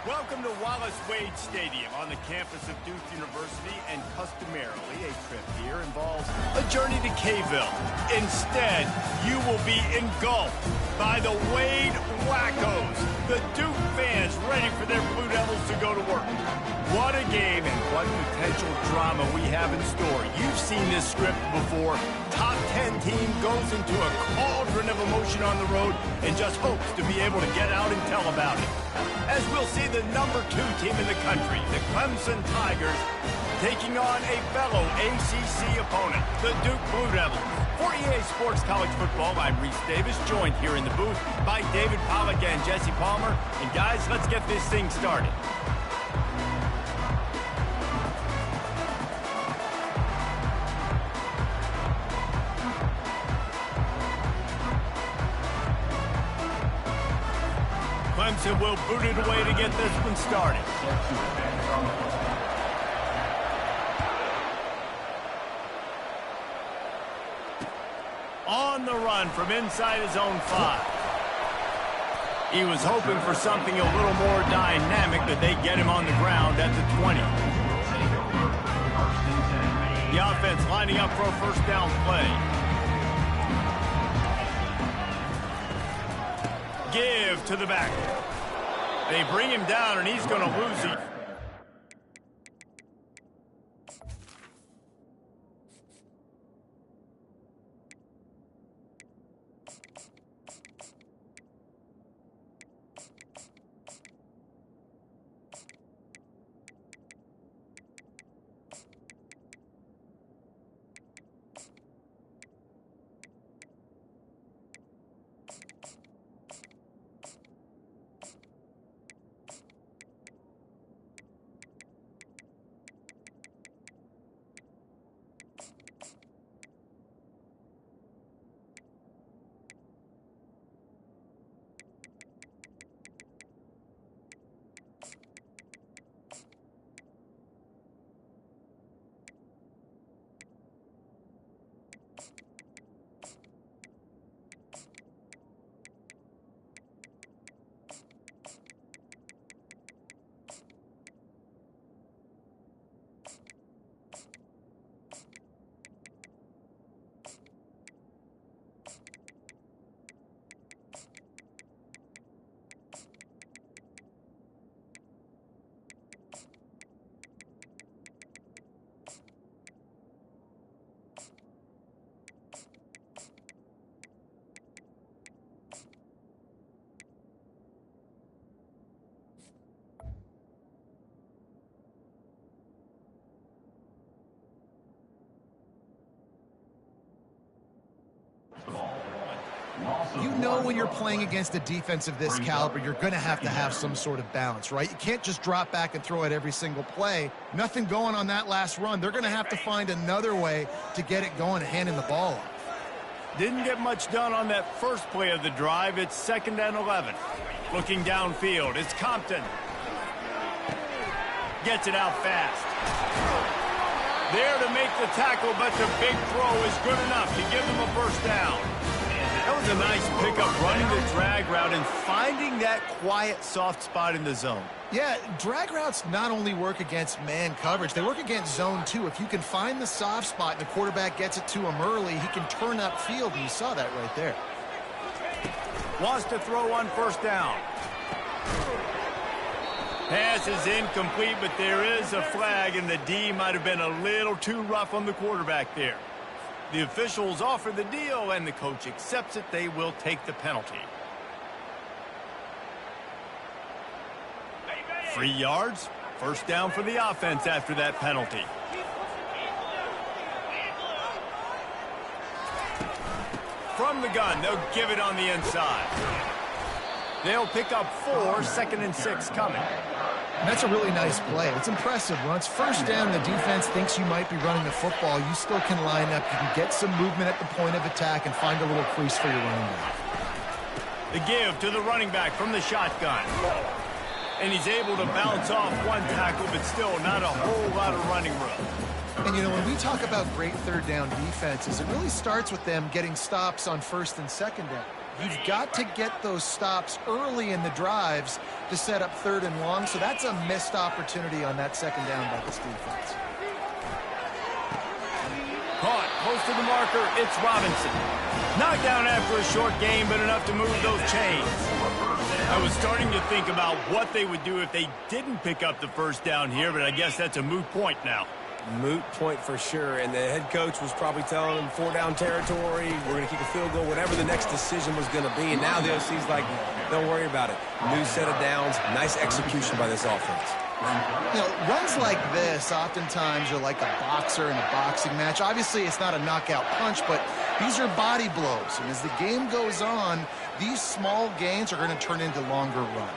Welcome to Wallace Wade Stadium on the campus of Duke University, and customarily a trip here involves a journey to K-ville. Instead, you will be engulfed by the Wade Wackos, the Duke fans ready for their Blue Devils to go to work. What a game and what potential drama we have in store. You've seen this script before. Top 10 team goes into a cauldron of emotion on the road and just hopes to be able to get out and tell about it. As we'll see the number 2 team in the country, the Clemson Tigers, taking on a fellow ACC opponent, the Duke Blue Devils. For EA Sports College Football, I'm Reese Davis, joined here in the booth by David Pollack and Jesse Palmer. And guys, let's get this thing started. Clemson will boot it away to get this one started. On the run from inside his own 5. He was hoping for something a little more dynamic, but they get him on the ground at the 20. The offense lining up for a first down play. Give to the back. They bring him down, and he's going to lose him. You know when you're playing against a defense of this caliber, you're going to have some sort of balance, right? You can't just drop back and throw it every single play. Nothing going on that last run. They're going to have to find another way to get it going and handing the ball off. Didn't get much done on that first play of the drive. It's 2nd and 11. Looking downfield, it's Compton. Gets it out fast. There to make the tackle, but the big throw is good enough to give them a first down. That was a nice pickup, running the drag route and finding that quiet, soft spot in the zone. Yeah, drag routes not only work against man coverage, they work against zone too. If you can find the soft spot and the quarterback gets it to him early, he can turn upfield, and you saw that right there. Wants to throw on first down. Pass is incomplete, but there is a flag, and the D might have been a little too rough on the quarterback there. The officials offer the deal, and the coach accepts it. They will take the penalty. 3 yards, first down for the offense after that penalty. From the gun, they'll give it on the inside. They'll pick up 4, 2nd and 6 coming. And that's a really nice play. It's impressive. When it's first down, the defense thinks you might be running the football. You still can line up. You can get some movement at the point of attack and find a little crease for your running back. The give to the running back from the shotgun. And he's able to bounce off one tackle, but still not a whole lot of running room. And, you know, when we talk about great third down defenses, it really starts with them getting stops on 1st and 2nd down. You've got to get those stops early in the drives to set up 3rd and long, so that's a missed opportunity on that 2nd down by this defense. Caught close to the marker, it's Robinson. Knocked down after a short game, but enough to move those chains. I was starting to think about what they would do if they didn't pick up the 1st down here, but I guess that's a moot point now. Moot point for sure, and the head coach was probably telling them 4-down territory, we're going to kick a field goal, whatever the next decision was going to be, and now the OC's like, don't worry about it. New set of downs, nice execution by this offense. You know, runs like this oftentimes are like a boxer in a boxing match. Obviously, it's not a knockout punch, but these are body blows. And as the game goes on, these small gains are going to turn into longer runs.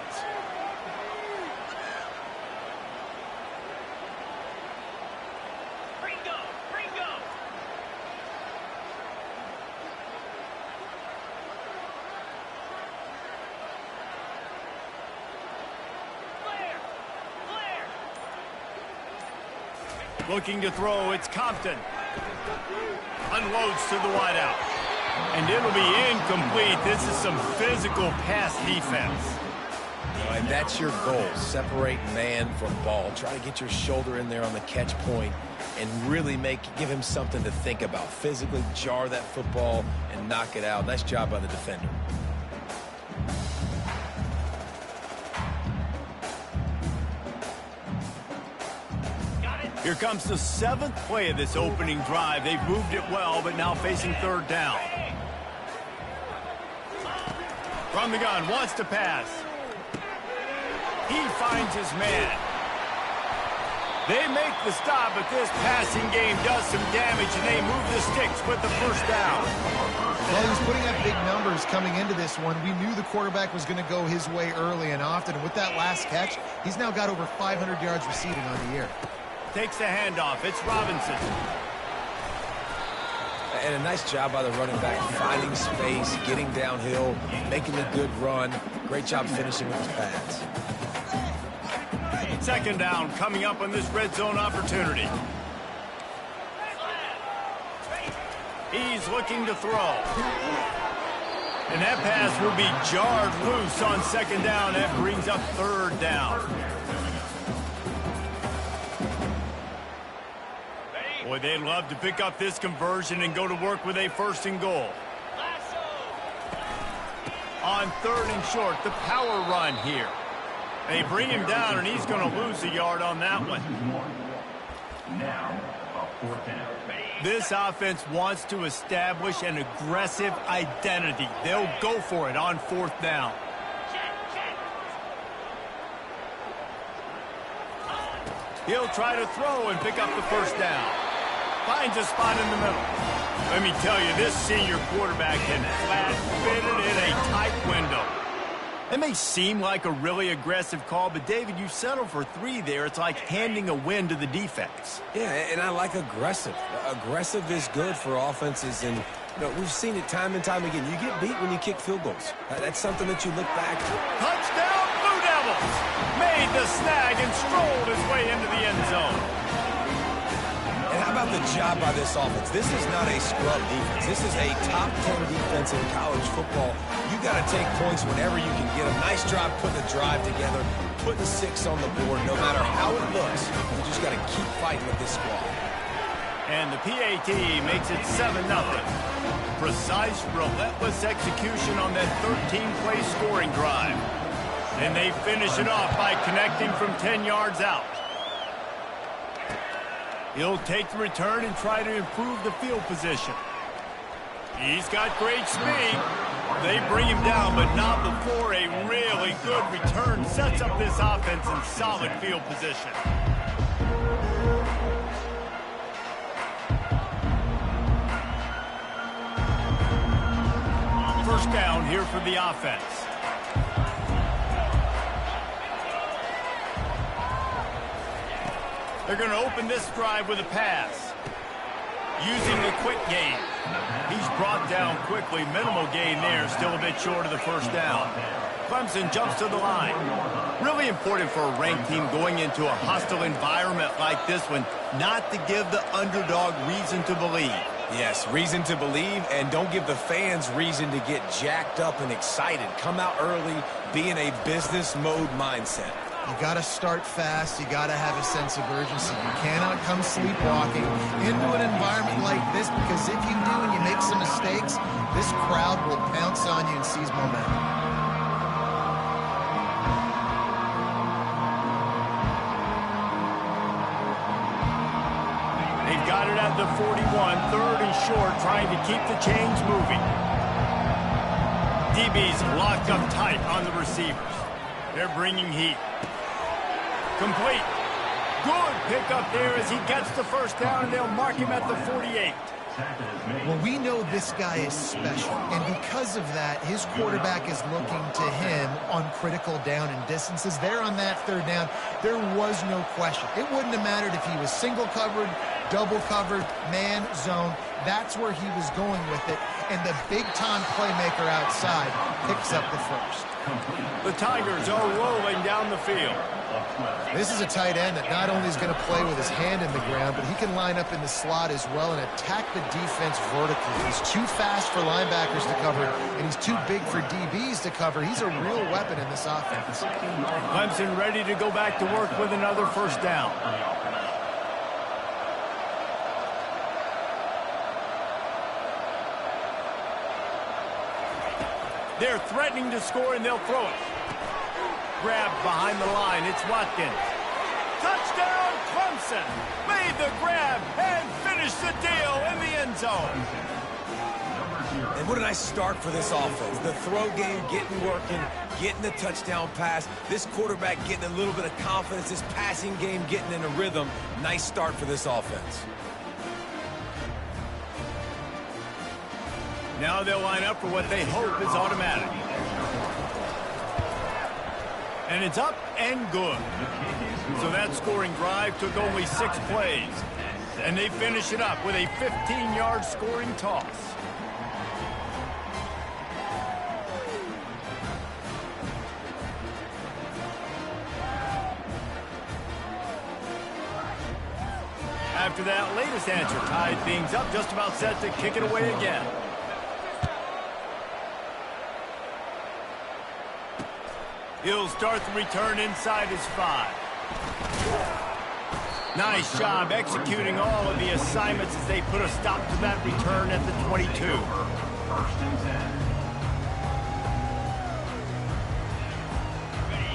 Looking to throw, it's Compton. Unloads to the wideout. And it'll be incomplete. This is some physical pass defense. And that's your goal. Separate man from ball. Try to get your shoulder in there on the catch point and really give him something to think about. Physically jar that football and knock it out. Nice job by the defender. Here comes the 7th play of this opening drive. They've moved it well, but now facing 3rd down. From the gun, wants to pass. He finds his man. They make the stop, but this passing game does some damage, and they move the sticks with the 1st down. Well, he was putting up big numbers coming into this one. We knew the quarterback was going to go his way early and often. And with that last catch, he's now got over 500 yards receiving on the year. Takes the handoff. It's Robinson. And a nice job by the running back, finding space, getting downhill, making a good run. Great job finishing with his pads. 2nd down coming up on this red zone opportunity. He's looking to throw. And that pass will be jarred loose on 2nd down. That brings up 3rd down. Boy, they'd love to pick up this conversion and go to work with a 1st and goal. On 3rd and short, the power run here. They bring him down, and he's going to lose a yard on that one. This offense wants to establish an aggressive identity. They'll go for it on 4th down. He'll try to throw and pick up the 1st down. Finds a spot in the middle. Let me tell you, this senior quarterback can flat fit it in a tight window. It may seem like a really aggressive call, but David, you settle for 3 there. It's like handing a win to the defense. Yeah, and I like aggressive. Aggressive is good for offenses, and we've seen it time and time again. You get beat when you kick field goals. That's something that you look back at. Touchdown, Blue Devils! Made the snag and strolled his way into the end zone. And how about the job by this offense? This is not a scrub defense. This is a top 10 defense in college football. You got to take points whenever you can get them. Nice job putting the drive together, putting 6 on the board, no matter how it looks. You just got to keep fighting with this squad. And the PAT makes it 7-0. Precise, relentless execution on that 13-play scoring drive. And they finish it off by connecting from 10 yards out. He'll take the return and try to improve the field position. He's got great speed. They bring him down, but not before a really good return sets up this offense in solid field position. First down here for the offense. They're going to open this drive with a pass. Using the quick game. He's brought down quickly. Minimal gain there. Still a bit short of the 1st down. Clemson jumps to the line. Really important for a ranked team going into a hostile environment like this one not to give the underdog reason to believe. Yes, reason to believe, and don't give the fans reason to get jacked up and excited. Come out early, be in a business mode mindset. You got to start fast. You got to have a sense of urgency. You cannot come sleepwalking into an environment like this, because if you do and you make some mistakes, this crowd will pounce on you and seize momentum. Got it at the 41, third and short, trying to keep the chains moving. DB's locked up tight on the receivers. They're bringing heat. Complete. Good pickup there as he gets the first down, and they'll mark him at the 48. Well, we know this guy is special, and because of that, his quarterback is looking to him on critical down and distances. There on that third down, there was no question. It wouldn't have mattered if he was single covered, double covered, man, zone. That's where he was going with it, and the big-time playmaker outside picks up the first. The Tigers are rolling down the field. This is a tight end that not only is going to play with his hand in the ground, but he can line up in the slot as well and attack the defense vertically. He's too fast for linebackers to cover, and he's too big for DBs to cover. He's a real weapon in this offense. Clemson ready to go back to work with another first down. They're threatening to score, and they'll throw it. Grabbed behind the line. It's Watkins. Touchdown, Clemson. Made the grab and finished the deal in the end zone. And what a nice start for this offense. The throw game getting working, getting the touchdown pass. This quarterback getting a little bit of confidence. This passing game getting in a rhythm. Nice start for this offense. Now they'll line up for what they hope is automatic. And it's up and good. So that scoring drive took only 6 plays. And they finish it up with a 15-yard scoring toss. After that latest answer tied things up, just about set to kick it away again. He'll start the return inside his 5. Nice job executing all of the assignments as they put a stop to that return at the 22.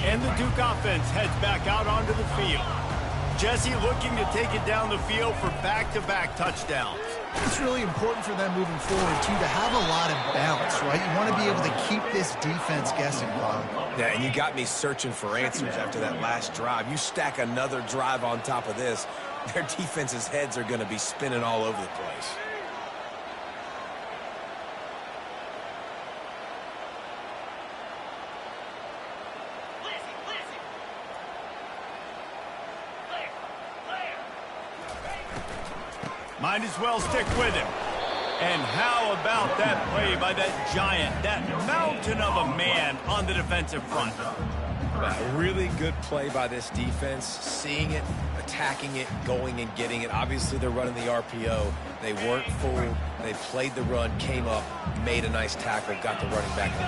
And the Duke offense heads back out onto the field. Jesse looking to take it down the field for back-to-back touchdowns. It's really important for them moving forward, too, to have a lot of balance, right? You want to be able to keep this defense guessing, Bob. Yeah, and you got me searching for answers after that last drive. You stack another drive on top of this, their defense's heads are going to be spinning all over the place. Might as well stick with him. And how about that play by that giant, that mountain of a man on the defensive front? A really good play by this defense, seeing it, attacking it, going and getting it. Obviously, they're running the RPO. They weren't fooled. They played the run, came up, made a nice tackle, got the running back in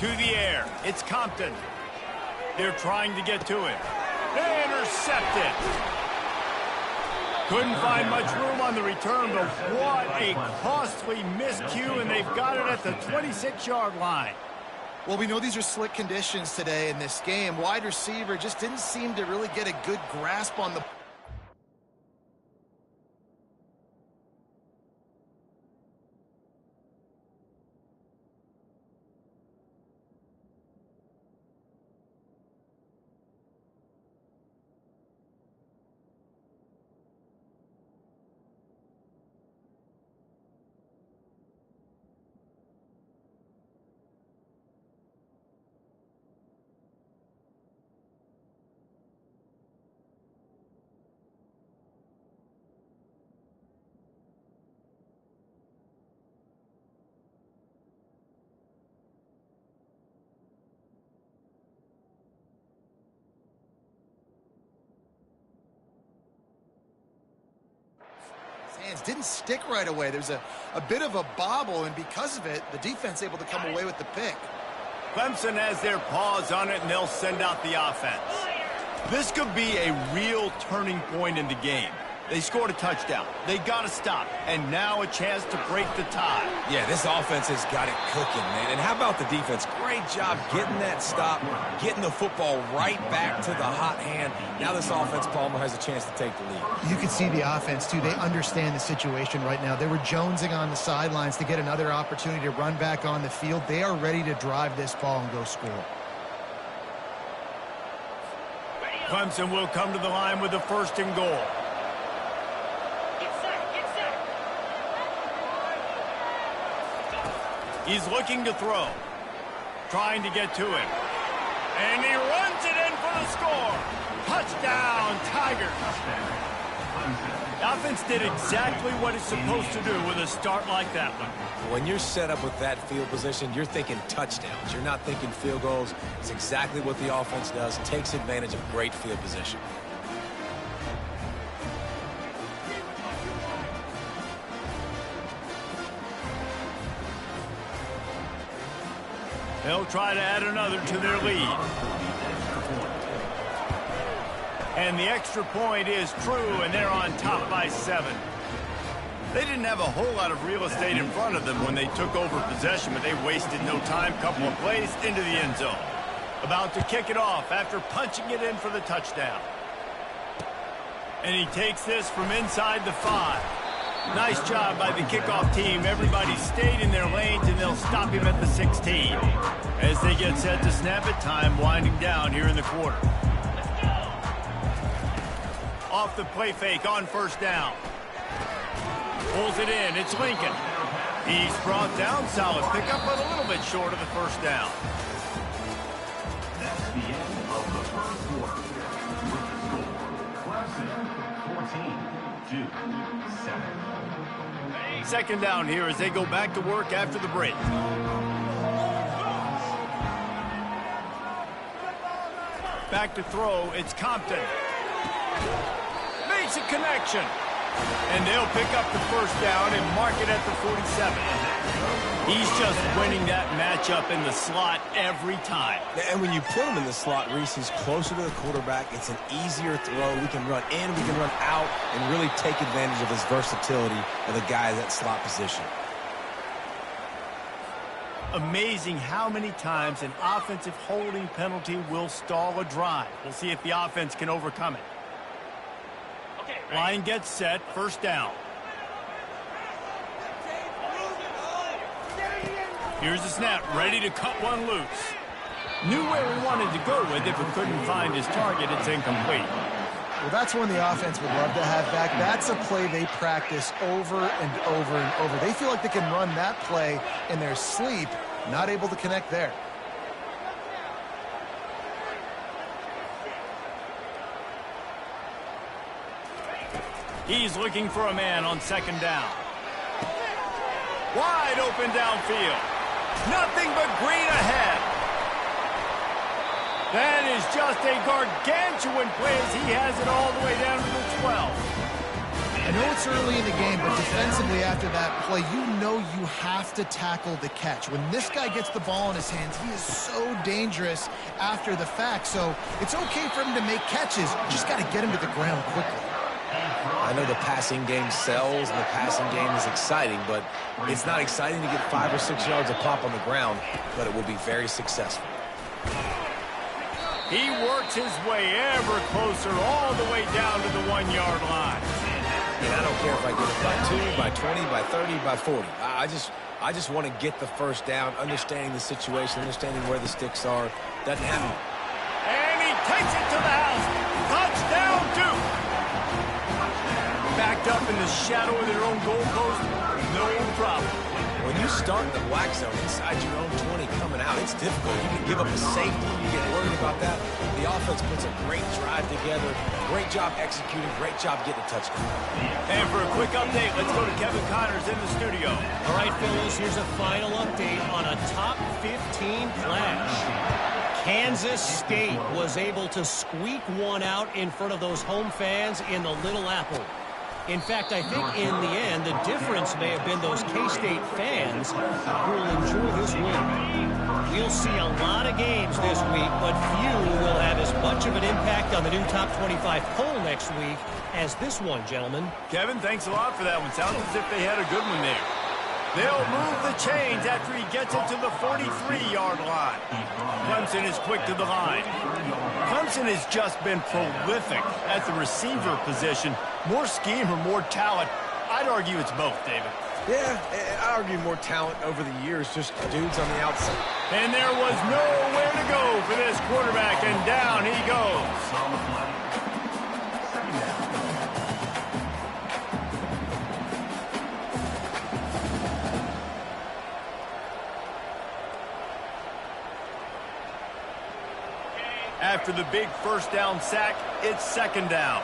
the To the air. It's Compton. They're trying to get to him. Intercepted. Couldn't find much room on the return, but what a costly miscue, and they've got it at the 26-yard line. Well, we know these are slick conditions today in this game. Wide receiver just didn't seem to really get a good grasp on the hands. Didn't stick right away. There's a bit of a bobble, and because of it, the defense able to come away with the pick. Clemson has their paws on it, and they'll send out the offense. This could be a real turning point in the game. They scored a touchdown. They got to stop. And now a chance to break the tie. Yeah, this offense has got it cooking, man. And how about the defense? Great job getting that stop, getting the football right back to the hot hand. Now this offense, Palmer, has a chance to take the lead. You can see the offense, too. They understand the situation right now. They were jonesing on the sidelines to get another opportunity to run back on the field. They are ready to drive this ball and go score. Clemson will come to the line with the 1st and goal. He's looking to throw. Trying to get to him. And he runs it in for the score. Touchdown, Tigers. The offense did exactly what it's supposed to do with a start like that one. When you're set up with that field position, you're thinking touchdowns. You're not thinking field goals. It's exactly what the offense does. Takes advantage of great field position. They'll try to add another to their lead. And the extra point is true, and they're on top by 7. They didn't have a whole lot of real estate in front of them when they took over possession, but they wasted no time. Couple of plays into the end zone. About to kick it off after punching it in for the touchdown. And he takes this from inside the 5. Nice job by the kickoff team. Everybody stayed in their lanes, and they'll stop him at the 16. As they get set to snap it, time winding down here in the quarter. Off the play fake on 1st down. Pulls it in. It's Lincoln. He's brought down. Solid pickup, but a little bit short of the 1st down. That's the end of the 1st quarter. With the score, Clemson 14-7. 2nd down here as they go back to work after the break. Back to throw. It's Compton. Makes a connection. And they'll pick up the 1st down and mark it at the 47. He's just winning that matchup in the slot every time. And when you put him in the slot, Reese, he's closer to the quarterback. It's an easier throw. We can run in, we can run out, and really take advantage of his versatility of the guy in that slot position. Amazing how many times an offensive holding penalty will stall a drive. We'll see if the offense can overcome it. Line gets set, 1st down. Here's the snap, ready to cut one loose. Knew where he wanted to go with it, but couldn't find his target. It's incomplete. Well, that's one the offense would love to have back. That's a play they practice over and over and over. They feel like they can run that play in their sleep, not able to connect there. He's looking for a man on 2nd down. Wide open downfield. Nothing but green ahead. That is just a gargantuan play as he has it all the way down to the 12. I know it's early in the game, but defensively after that play, you know you have to tackle the catch. When this guy gets the ball in his hands, he is so dangerous after the fact. So it's okay for him to make catches. Just got to get him to the ground quickly. I know the passing game sells and the passing game is exciting, but it's not exciting to get 5 or 6 yards a pop on the ground, but it will be very successful. He works his way ever closer all the way down to the 1-yard line. And I don't care if I get it by 2, by 20, by 30, by 40. I just want to get the 1st down, understanding the situation, understanding where the sticks are. Doesn't happen. And he takes it to the house. Touchdown, Duke. Backed up in the shadow of their own goalpost, no problem. When you start in the black zone inside your own 20 coming out, it's difficult. You can give up a safety. You get worried about that. The offense puts a great drive together. Great job executing. Great job getting a touchdown. And for a quick update, let's go to Kevin Connors in the studio. All right, fellas, here's a final update on a top 15 clash. Kansas State was able to squeak one out in front of those home fans in the Little Apple. In fact, I think in the end, the difference may have been those K-State fans who will enjoy this win. We'll see a lot of games this week, but few will have as much of an impact on the new top 25 poll next week as this one, gentlemen. Kevin, thanks a lot for that one. Sounds as if they had a good one there. They'll move the chains after he gets it to the 43-yard line. Clemson is quick to the line. Clemson has just been prolific at the receiver position. More scheme or more talent? I'd argue it's both, David. Yeah, I'd argue more talent over the years, just dudes on the outside. And there was nowhere to go for this quarterback, and down he goes. After the big first down sack, it's second down.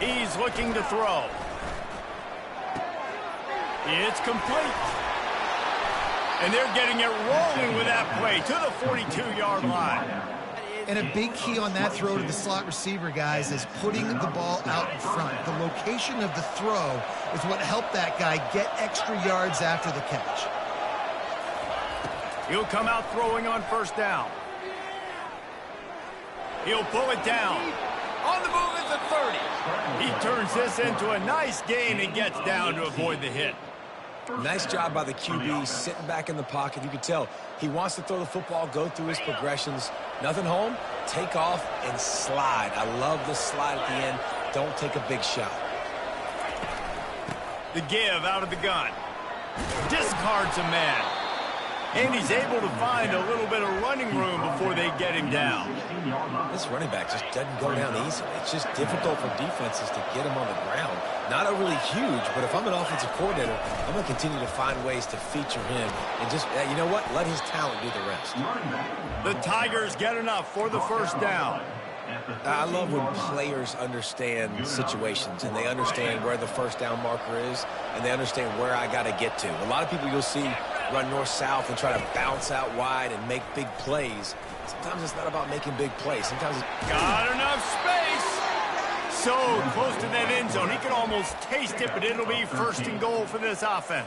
He's looking to throw. It's complete. And they're getting it rolling with that play to the 42-yard line. And a big key on that throw to the slot receiver, guys, is putting the ball out in front. The location of the throw is what helped that guy get extra yards after the catch. He'll come out throwing on first down. He'll pull it down. On the move at the 30. He turns this into a nice gain and gets down to avoid the hit. Nice job by the QB, sitting back in the pocket. You can tell he wants to throw the football, go through his progressions. Nothing home, take off and slide. I love the slide at the end. Don't take a big shot. The give out of the gun. Discards a man. And he's able to find a little bit of running room before they get him down. This running back just doesn't go down easily. It's just difficult for defenses to get him on the ground. Not overly huge, but if I'm an offensive coordinator, I'm going to continue to find ways to feature him. And just, you know what? Let his talent do the rest. The Tigers get enough for the first down. I love when players understand situations and they understand where the first down marker is and they understand where I got to get to. A lot of people you'll see run north-south and try to bounce out wide and make big plays. Sometimes it's not about making big plays. Sometimes it's... Got enough space. So close to that end zone. He can almost taste it, but it'll be first and goal for this offense.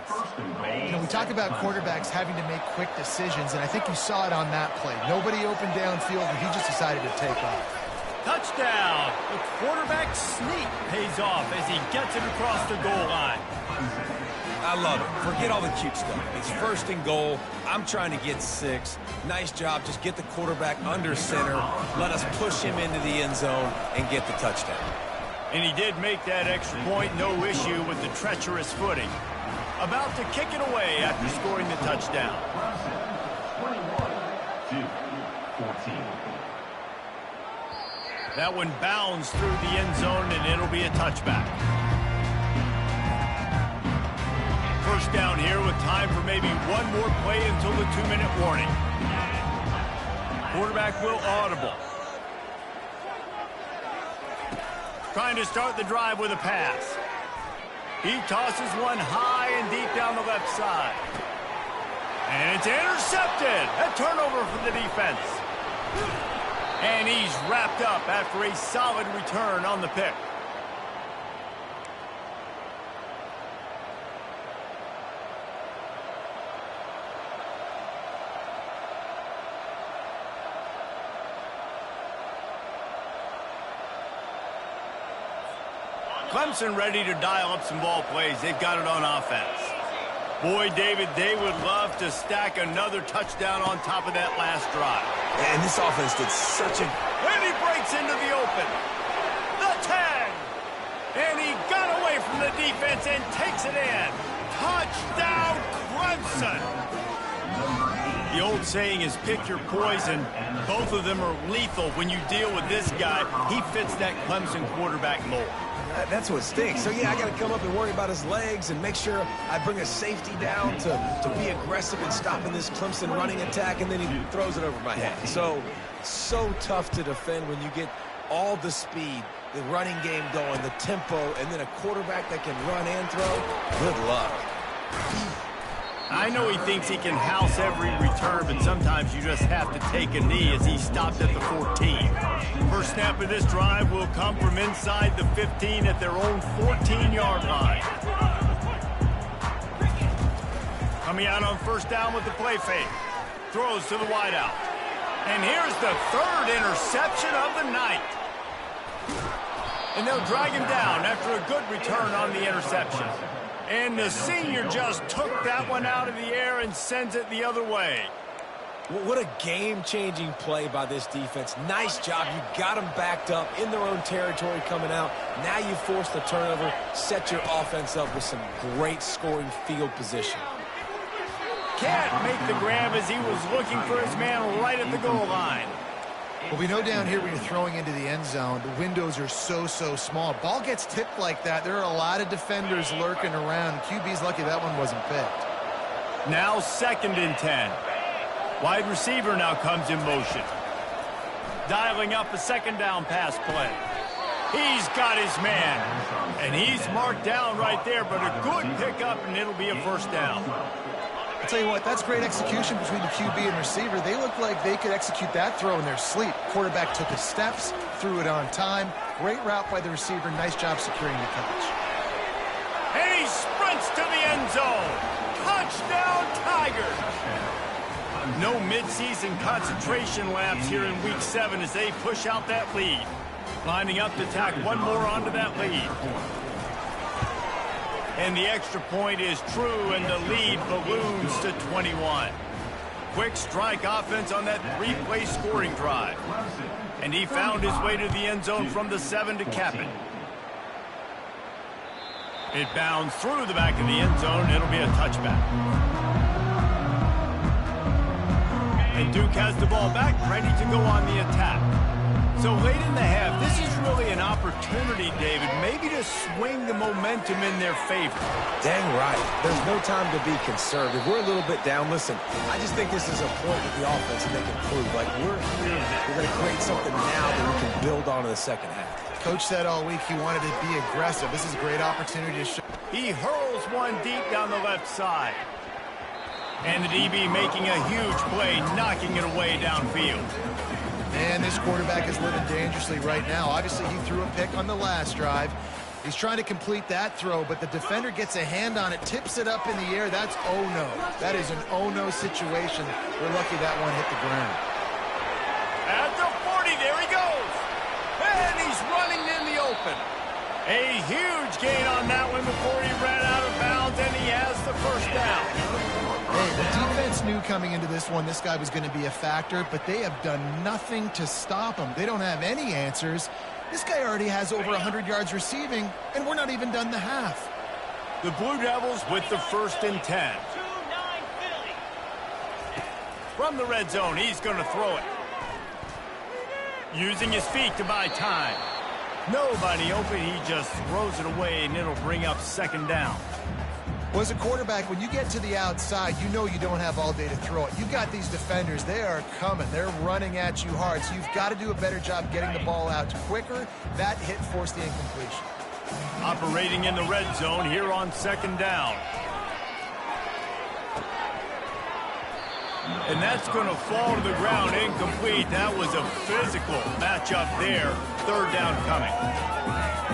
You know, we talk about quarterbacks having to make quick decisions, and I think you saw it on that play. Nobody opened downfield, and he just decided to take off. Touchdown! The quarterback sneak pays off as he gets it across the goal line. I love it. Forget all the cute stuff. It's first and goal. I'm trying to get 6. Nice job. Just get the quarterback under center. Let us push him into the end zone and get the touchdown. And he did make that extra point. No issue with the treacherous footing. About to kick it away after scoring the touchdown. 21-14. That one bounds through the end zone, and it'll be a touchback. First down here with time for maybe one more play until the 2-minute warning. Quarterback will audible. Trying to start the drive with a pass. He tosses one high and deep down the left side. And it's intercepted. A turnover for the defense. And he's wrapped up after a solid return on the pick. Clemson ready to dial up some ball plays. They've got it on offense. Boy, David, they would love to stack another touchdown on top of that last drive. And this offense did such a... And he breaks into the open. The 10. And he got away from the defense and takes it in. Touchdown, Clemson. The old saying is pick your poison. Both of them are lethal when you deal with this guy. He fits that Clemson quarterback mold. That's what stinks. So, yeah, I got to come up and worry about his legs and make sure I bring a safety down to be aggressive in stopping this Clemson running attack, and then he throws it over my head. So tough to defend when you get all the speed, the running game going, the tempo, and then a quarterback that can run and throw. Good luck. I know he thinks he can house every return, but sometimes you just have to take a knee as he stopped at the 14. First snap of this drive will come from inside the 15 at their own 14-yard line. Coming out on first down with the play fake. Throws to the wideout. And here's the third interception of the night. And they'll drag him down after a good return on the interception. And the senior just took that one out of the air and sends it the other way. What a game-changing play by this defense. Nice job. You got them backed up in their own territory coming out. Now you force the turnover, set your offense up with some great scoring field position. Can't make the grab as he was looking for his man right at the goal line. Well, we know down here when you're throwing into the end zone, the windows are so small. Ball gets tipped like that. There are a lot of defenders lurking around. QB's lucky that one wasn't picked. Now 2nd and 10. Wide receiver now comes in motion. Dialing up a second down pass play. He's got his man. And he's marked down right there, but a good pickup, and it'll be a first down. I'll tell you what, that's great execution between the QB and receiver. They look like they could execute that throw in their sleep. Quarterback took his steps, threw it on time. Great route by the receiver. Nice job securing the catch. And he sprints to the end zone. Touchdown, Tigers. No midseason concentration lapse here in Week 7 as they push out that lead. Lining up to tack one more onto that lead. And the extra point is true, and the lead balloons to 21. Quick strike offense on that 3-play scoring drive. And he found his way to the end zone from the 7 to cap it. It bounds through the back of the end zone. It'll be a touchback. And Duke has the ball back, ready to go on the attack. So late in the half, this is really an opportunity, David, maybe to swing the momentum in their favor. Dang right. There's no time to be conservative. We're a little bit down. Listen, I just think this is a point with the offense that they can prove. Like, we're here. We're going to create something now that we can build on in the second half. Coach said all week he wanted to be aggressive. This is a great opportunity to show. He hurls one deep down the left side. And the DB making a huge play, knocking it away downfield. And this quarterback is living dangerously right now. Obviously, he threw a pick on the last drive. He's trying to complete that throw, but the defender gets a hand on it, tips it up in the air. That's oh-no. That is an oh-no situation. We're lucky that one hit the ground. At the 40, there he goes. And he's running in the open. A huge gain on that one before he ran out of bounds, and he has the first down. Hey, the defense knew coming into this one this guy was going to be a factor, but they have done nothing to stop him. They don't have any answers. This guy already has over 100 yards receiving, and we're not even done the half. The Blue Devils with the 1st and 10. From the red zone, he's going to throw it. Using his feet to buy time. Nobody open, he just throws it away, and it'll bring up 2nd down. Well, as a quarterback, when you get to the outside, you know you don't have all day to throw it. You've got these defenders. They are coming. They're running at you hard. So you've got to do a better job getting the ball out quicker. That hit forced the incompletion. Operating in the red zone here on 2nd down. And that's going to fall to the ground incomplete. That was a physical matchup there. 3rd down coming.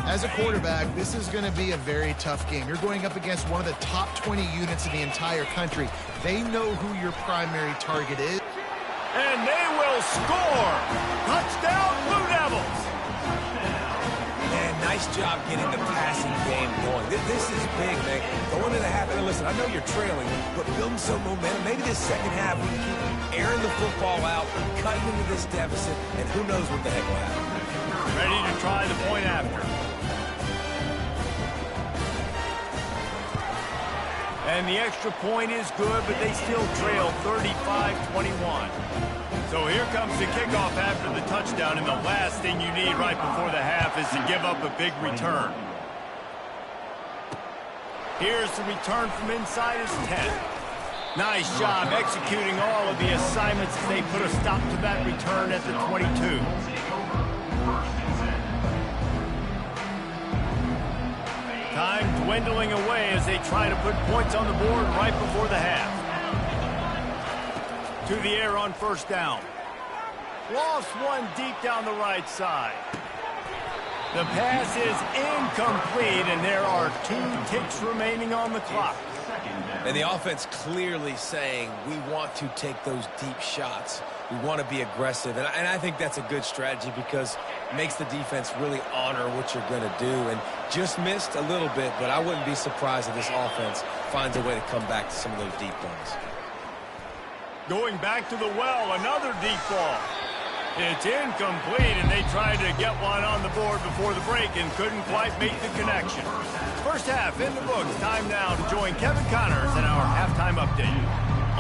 As a quarterback, this is going to be a very tough game. You're going up against one of the top 20 units in the entire country. They know who your primary target is. And they will score. Touchdown, Blue Devils. Man, nice job getting the passing game going. This is big, man. Going into half, and listen, I know you're trailing, but building some momentum. Maybe this second half we can keep airing the football out, cutting into this deficit, and who knows what the heck will happen. Ready to try the point after. And the extra point is good, but they still trail 35-21. So here comes the kickoff after the touchdown, and the last thing you need right before the half is to give up a big return. Here's the return from inside his 10. Nice job executing all of the assignments as they put a stop to that return at the 22. Time dwindling away as they try to put points on the board right before the half. To the air on first down. Lost one deep down the right side. The pass is incomplete, and there are 2 ticks remaining on the clock. And the offense clearly saying, we want to take those deep shots. We want to be aggressive. And I think that's a good strategy because it makes the defense really honor what you're going to do. And just missed a little bit, but I wouldn't be surprised if this offense finds a way to come back to some of those deep ones. Going back to the well, another deep ball. It's incomplete, and they tried to get one on the board before the break and couldn't quite make the connection. First half in the books. Time now to join Kevin Connors in our halftime update.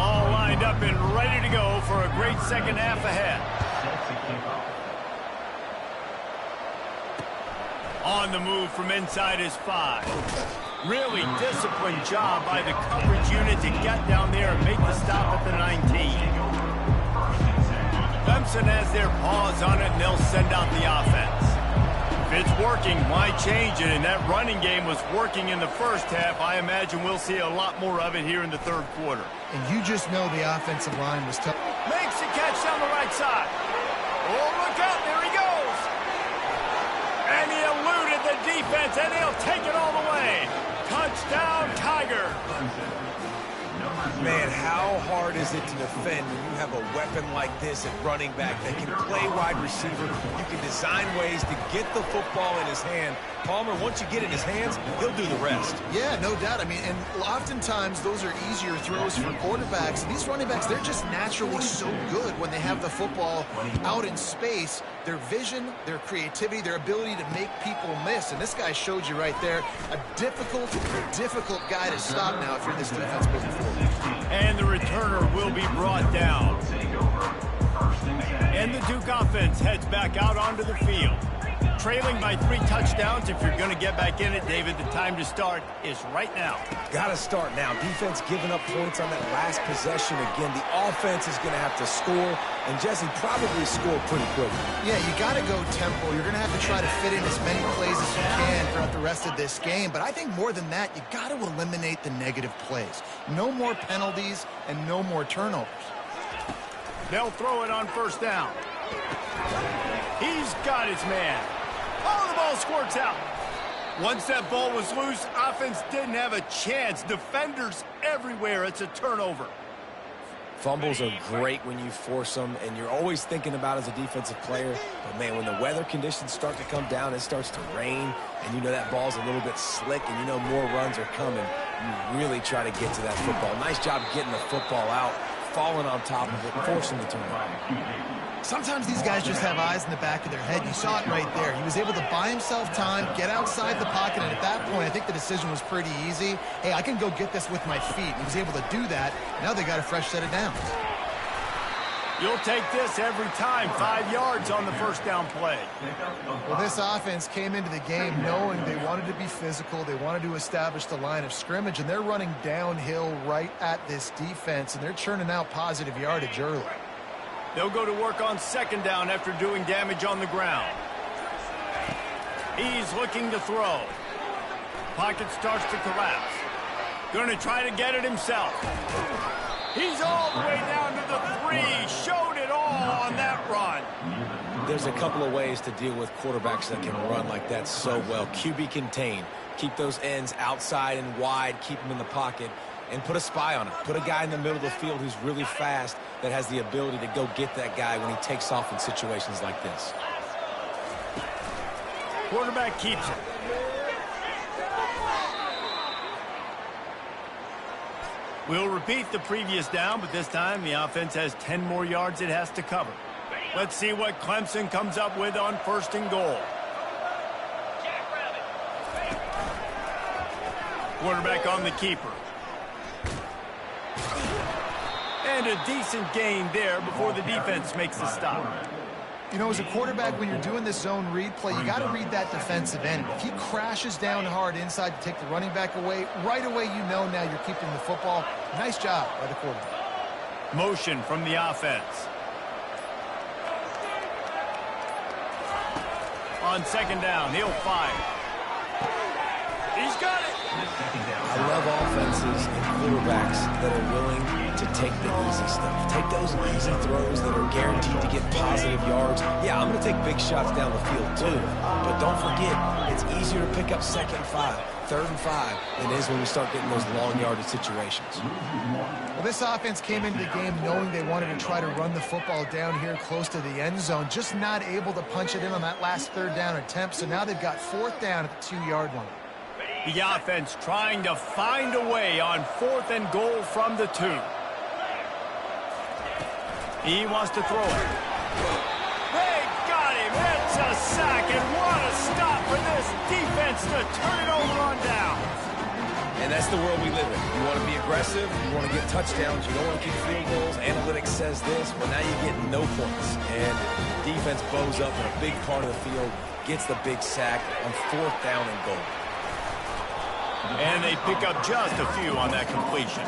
All lined up and ready to go for a great second half ahead. On the move from inside his 5. Really disciplined job by the coverage unit to get down there and make the stop at the 19. Clemson has their paws on it, and they'll send out the offense. If it's working, why change it? And that running game was working in the first half. I imagine we'll see a lot more of it here in the third quarter. And you just know the offensive line was tough. Makes the catch down the right side. Oh, look out. There he goes. And he eluded the defense, and he'll take it all the way. Touchdown, Tiger. Man, how hard is it to defend when you have a weapon like this at running back that can play wide receiver? You can design ways to get the football in his hand. Palmer, once you get it in his hands, he'll do the rest. Yeah, no doubt. I mean, and oftentimes those are easier throws for quarterbacks. These running backs, they're just naturally so good when they have the football out in space. Their vision, their creativity, their ability to make people miss. And this guy showed you right there, a difficult guy to stop now if you're this defense moving forward. And the returner will be brought down. And the Duke offense heads back out onto the field. Trailing by 3 touchdowns. If you're going to get back in it, David, the time to start is right now. Got to start now. Defense giving up points on that last possession again. The offense is going to have to score, and Jesse probably score pretty quickly. Yeah, you got to go tempo. You're going to have to try to fit in as many plays as you can throughout the rest of this game. But I think more than that, you got to eliminate the negative plays. No more penalties and no more turnovers. They'll throw it on first down. He's got his man. Oh, the ball squirts out. Once that ball was loose, offense didn't have a chance. Defenders everywhere. It's a turnover. Fumbles are great when you force them, and you're always thinking about as a defensive player. But, man, when the weather conditions start to come down, it starts to rain, and you know that ball's a little bit slick, and you know more runs are coming. You really try to get to that football. Nice job getting the football out, falling on top of it, and forcing the turnover. Sometimes these guys just have eyes in the back of their head. You saw it right there. He was able to buy himself time, get outside the pocket, and at that point, I think the decision was pretty easy. Hey, I can go get this with my feet. He was able to do that. Now they got a fresh set of downs. You'll take this every time. 5 yards on the first down play. Well, this offense came into the game knowing they wanted to be physical. They wanted to establish the line of scrimmage, and they're running downhill right at this defense, and they're churning out positive yardage early. They'll go to work on second down after doing damage on the ground. He's looking to throw. Pocket starts to collapse. Going to try to get it himself. He's all the way down to the 3. Showed it all on that run. There's a couple of ways to deal with quarterbacks that can run like that so well. QB contain. Keep those ends outside and wide. Keep them in the pocket. And put a spy on it. Put a guy in the middle of the field who's really fast that has the ability to go get that guy when he takes off in situations like this. Quarterback keeps it. We'll repeat the previous down, but this time the offense has 10 more yards it has to cover. Let's see what Clemson comes up with on first and goal. Quarterback on the keeper. And a decent gain there before the defense makes the stop. You know, as a quarterback, when you're doing this zone read play, you got to read that defensive end. If he crashes down hard inside to take the running back away, right away you know now you're keeping the football. Nice job by the quarterback. Motion from the offense. On second down, he'll fire. He's got it. I love offenses and quarterbacks that are willing to take the easy stuff. Take those easy throws that are guaranteed to get positive yards. Yeah, I'm going to take big shots down the field too. But don't forget, it's easier to pick up 2nd and 5, 3rd and 5 than it is when we start getting those long yardage situations. Well, this offense came into the game knowing they wanted to try to run the football down here close to the end zone, just not able to punch it in on that last 3rd down attempt. So now they've got 4th down at the 2-yard line. The offense trying to find a way on 4th and goal from the 2. He wants to throw it. They got him. It's a sack, and what a stop for this defense to turn it over on down. And that's the world we live in. You want to be aggressive, you want to get touchdowns, you don't want to kick field goals. Analytics says this, but now you get no points. And defense bows up in a big part of the field, gets the big sack on 4th down and goal. And they pick up just a few on that completion.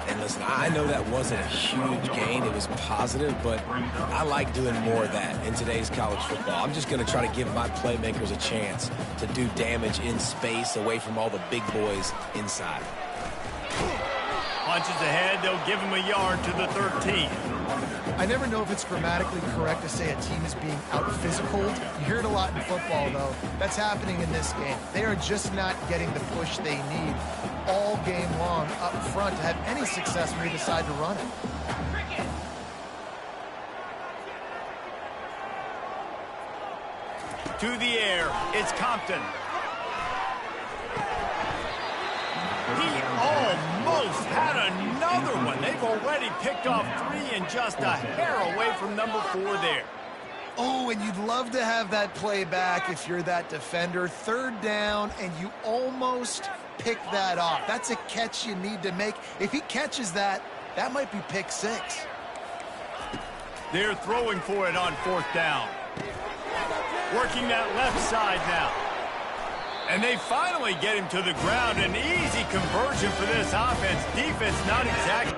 And listen, I know that wasn't a huge gain. It was positive, but I like doing more of that in today's college football. I'm just going to try to give my playmakers a chance to do damage in space away from all the big boys inside. Punches ahead, they'll give him a yard to the 13. I never know if it's grammatically correct to say a team is being out-physicaled. You hear it a lot in football, though. That's happening in this game. They are just not getting the push they need all game long up front to have any success when they decide to run it. To the air, it's Compton. He almost had another one. They've already picked off 3 and just a hair away from number 4 there. Oh, and you'd love to have that play back if you're that defender. 3rd down, and you almost pick that off. That's a catch you need to make. If he catches that, that might be pick 6. They're throwing for it on 4th down. Working that left side now. And they finally get him to the ground. An easy conversion for this offense. Defense not exactly.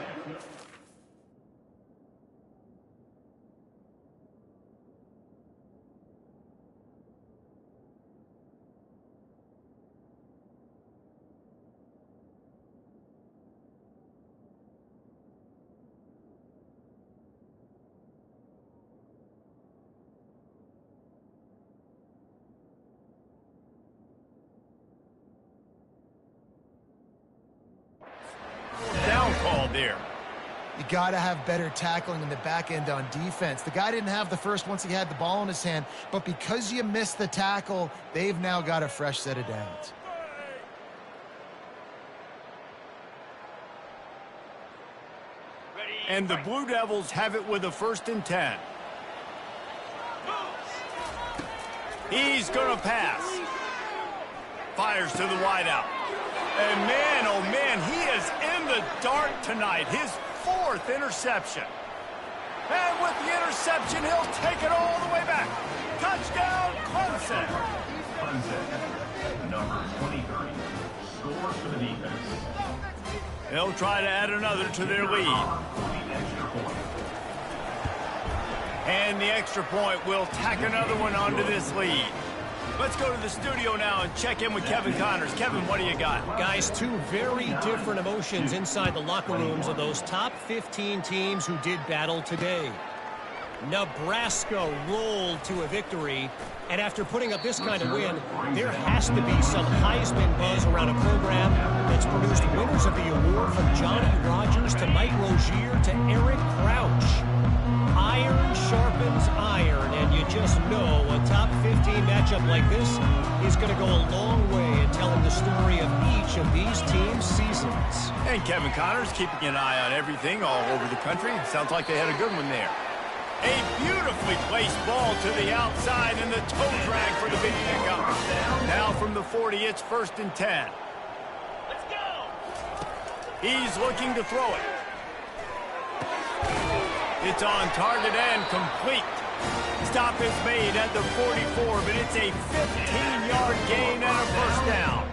Down call there. You got to have better tackling in the back end on defense. The guy didn't have the first once he had the ball in his hand, but because you missed the tackle, they've now got a fresh set of downs. And the Blue Devils have it with a 1st and 10. He's going to pass. Fires to the wideout. And man, oh man, he is in the dark tonight. His 4th interception. And with the interception, he'll take it all the way back. Touchdown, Clemson. Clemson, number 23, scores for the defense. They'll try to add another to their lead. And the extra point will tack another one onto this lead. Let's go to the studio now and check in with Kevin Connors. Kevin, what do you got? Guys, 2 very different emotions inside the locker rooms of those top 15 teams who did battle today. Nebraska rolled to a victory, and after putting up this kind of win, there has to be some Heisman buzz around a program that's produced winners of the award from Johnny Rodgers to Mike Rozier to Eric Crouch. Iron sharpens iron, and you just know a top 15 matchup like this is going to go a long way in telling the story of each of these teams' seasons. And Kevin Connors keeping an eye on everything all over the country. Sounds like they had a good one there. A beautifully placed ball to the outside, and the toe drag for the big pickup. Now from the 40, it's 1st and 10. Let's go. He's looking to throw it. It's on target and complete. Stop is made at the 44, but it's a 15-yard gain and a 1st down.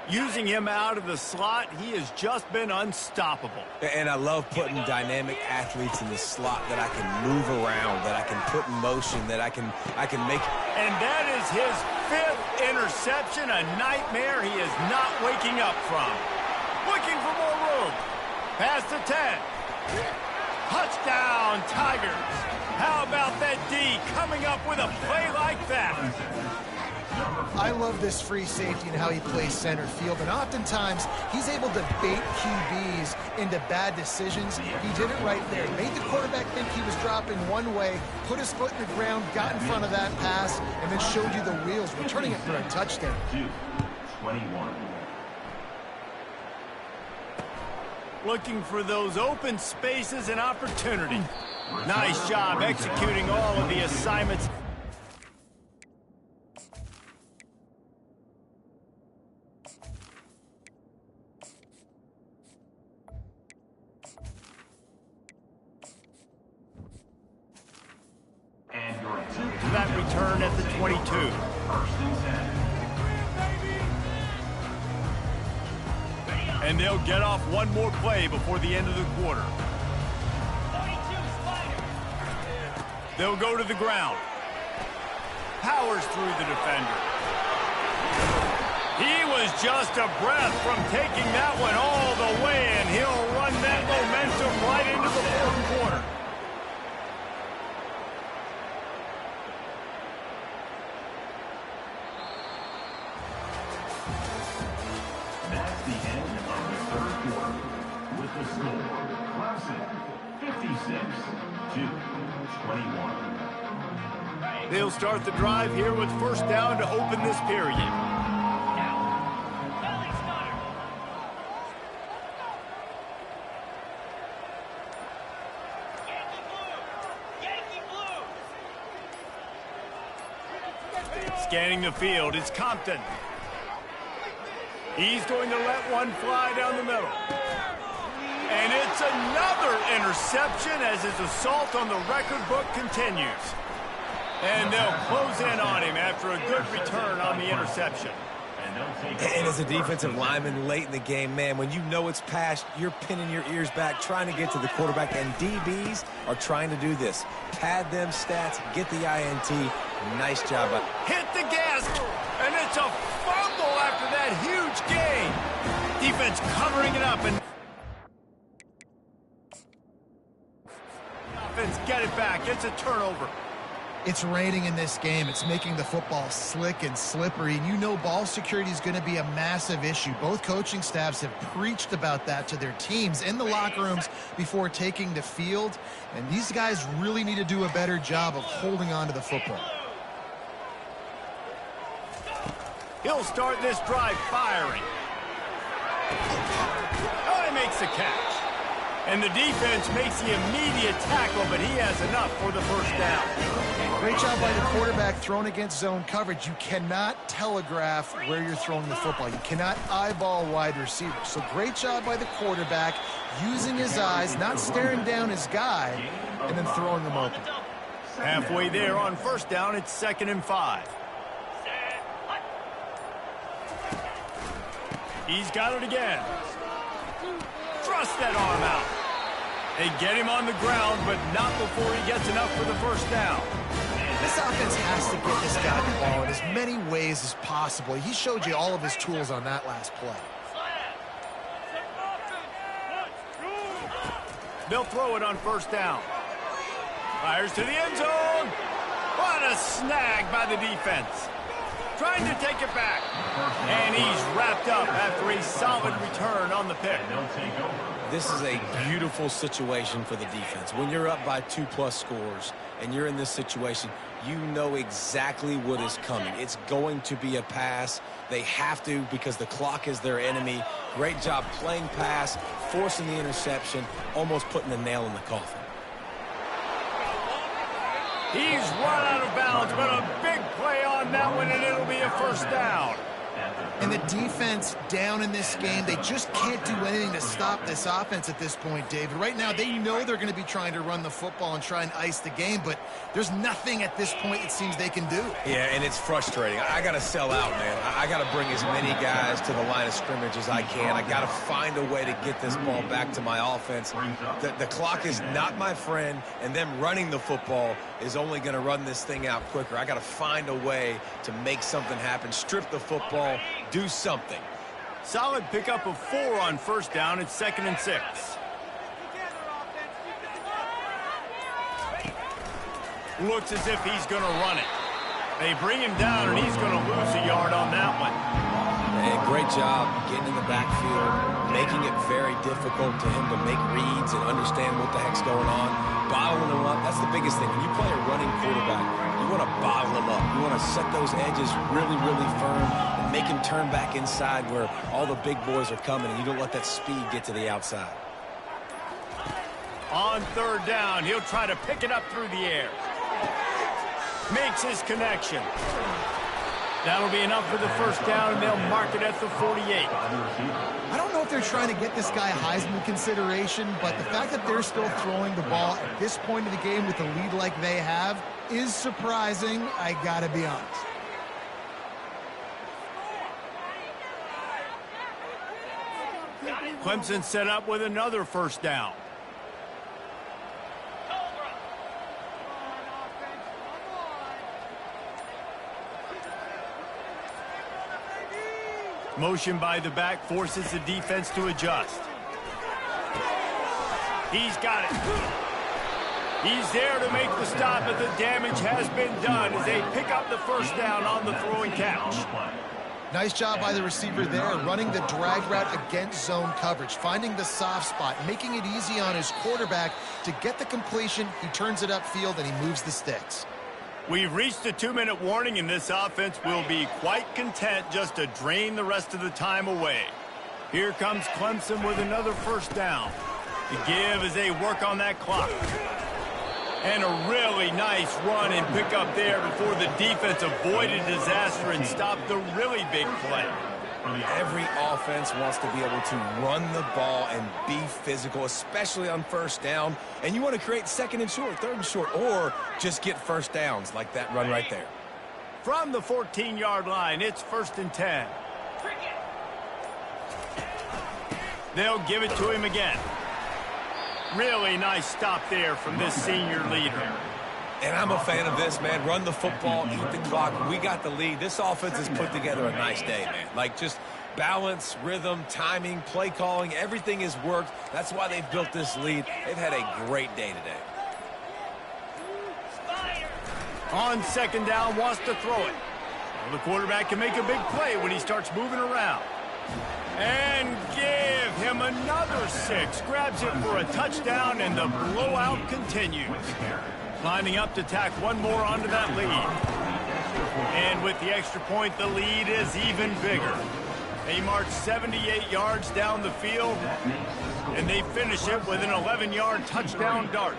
Using him out of the slot, he has just been unstoppable. And I love putting dynamic athletes in the slot that I can move around, that I can put in motion that I can make. And that is his 5th interception, a nightmare he is not waking up from. Looking for more room. Pass to 10. Touchdown, Tigers. How about that D coming up with a play like that? I love this free safety and how he plays center field, and oftentimes he's able to bait QBs into bad decisions. He did it right there. Made the quarterback think he was dropping one way, put his foot in the ground, got in front of that pass, and then showed you the wheels, returning it for a touchdown. 21. Looking for those open spaces and opportunity. Nice job executing all of the assignments. And your To that return at the 22. 1st and 10. And they'll get off one more play before the end of the quarter. They'll go to the ground. Powers through the defender. He was just a breath from taking that one all the way, and he'll run that momentum right into the 4th quarter. That's the end of the 3rd quarter. With the score, Clemson 56-21. They'll start the drive here with 1st down to open this period. Scanning the field, it's Compton. He's going to let one fly down the middle. And it's another interception as his assault on the record book continues. And they'll close in on him after a good return on the interception. And as a defensive lineman late in the game, man, when you know it's past, you're pinning your ears back, trying to get to the quarterback, and DBs are trying to do this. Pad them stats, get the INT. Nice job. Hit the gas, and it's a fumble after that huge gain. Defense covering it up, and offense get it back. It's a turnover. It's raining in this game. It's making the football slick and slippery, and you know ball security is going to be a massive issue. Both coaching staffs have preached about that to their teams in the locker rooms before taking the field, and these guys really need to do a better job of holding on to the football. He'll start this drive firing. Oh, he makes the catch. And the defense makes the immediate tackle, but he has enough for the 1st down. Great job by the quarterback thrown against zone coverage. You cannot telegraph where you're throwing the football. You cannot eyeball wide receivers. So great job by the quarterback using his eyes, not staring down his guy, and then throwing him open. Halfway there on 1st down, it's 2nd and 5. He's got it again. Thrust that arm out. They get him on the ground, but not before he gets enough for the 1st down. This offense has to get this guy the ball in as many ways as possible. He showed you all of his tools on that last play. They'll throw it on 1st down. Fires to the end zone. What a snag by the defense. Trying to take it back. And he's wrapped up after a solid return on the pick. This is a beautiful situation for the defense. When you're up by 2+ scores and you're in this situation, you know exactly what is coming. It's going to be a pass. They have to because the clock is their enemy. Great job playing pass, forcing the interception, almost putting the nail in the coffin. He's run out of bounds, but a big play on that one, and it'll be a 1st down. And And the defense down in this game, they just can't do anything to stop this offense at this point, David. Right now, they know they're going to be trying to run the football and try and ice the game, but there's nothing at this point it seems they can do. Yeah, and it's frustrating. I got to sell out, man. I got to bring as many guys to the line of scrimmage as I can. I got to find a way to get this ball back to my offense. The clock is not my friend, and them running the football is only going to run this thing out quicker. I got to find a way to make something happen, strip the football, do something. Solid pickup of 4 on first down. It's 2nd and 6. Looks as if he's going to run it. They bring him down, and he's going to lose a yard on that one. Hey, great job getting in the backfield, making it very difficult to him to make reads and understand what the heck's going on. Bottling him up, that's the biggest thing. When you play a running quarterback, you want to bottle him up. You want to set those edges really, really firm and make him turn back inside where all the big boys are coming, and you don't let that speed get to the outside. On 3rd down, he'll try to pick it up through the air. Makes his connection. That'll be enough for the first down, and they'll mark it at the 48. I don't know if they're trying to get this guy Heisman consideration, but the fact that they're still throwing the ball at this point of the game with a lead like they have is surprising, I gotta be honest. Clemson set up with another first down. Motion by the back forces the defense to adjust. He's got it. He's there to make the stop, but the damage has been done as they pick up the first down on the throwing catch. Nice job by the receiver there, running the drag route against zone coverage, finding the soft spot, making it easy on his quarterback to get the completion. He turns it upfield, and he moves the sticks. We've reached a 2-minute warning, and this offense will be quite content just to drain the rest of the time away. Here comes Clemson with another first down. The give as they work on that clock. And a really nice run and pick up there before the defense avoided disaster and stopped the really big play. Every offense wants to be able to run the ball and be physical, especially on first down. And you want to create 2nd and short, 3rd and short, or just get first downs like that run right there. From the 14-yard line, it's 1st and 10. They'll give it to him again. Really nice stop there from this senior leader. And I'm a fan of this, man. Run the football, eat the clock. We got the lead. This offense has put together a nice day, man. Like, just balance, rhythm, timing, play calling, everything has worked. That's why they've built this lead. They've had a great day today. On 2nd down, wants to throw it. Well, the quarterback can make a big play when he starts moving around. And give him another 6. Grabs it for a touchdown, and the blowout continues. Lining up to tack one more onto that lead. And with the extra point, the lead is even bigger. They march 78 yards down the field, and they finish it with an 11-yard touchdown dart.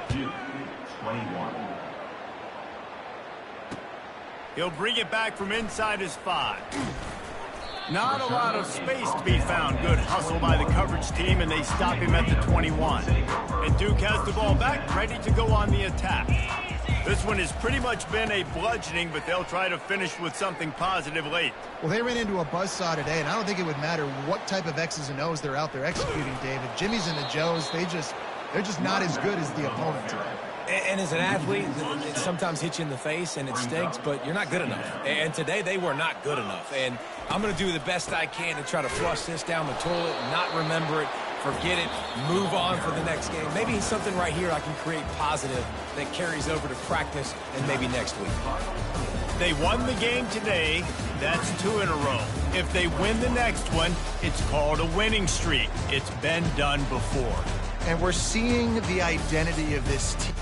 He'll bring it back from inside his 5. Not a lot of space to be found. Good hustle by the coverage team, and they stop him at the 21. And Duke has the ball back, ready to go on the attack. This one has pretty much been a bludgeoning, but they'll try to finish with something positive late. Well, they ran into a buzzsaw today, and I don't think it would matter what type of X's and O's they're out there executing, David. Jimmy's and the Joes, they're just not as good as the opponent today. And as an athlete, it sometimes hits you in the face and it stinks, but you're not good enough. And today they were not good enough. And I'm going to do the best I can to try to flush this down the toilet, not remember it, forget it, move on for the next game. Maybe something right here I can create positive that carries over to practice and maybe next week. They won the game today. That's 2 in a row. If they win the next one, it's called a winning streak. It's been done before. And we're seeing the identity of this team.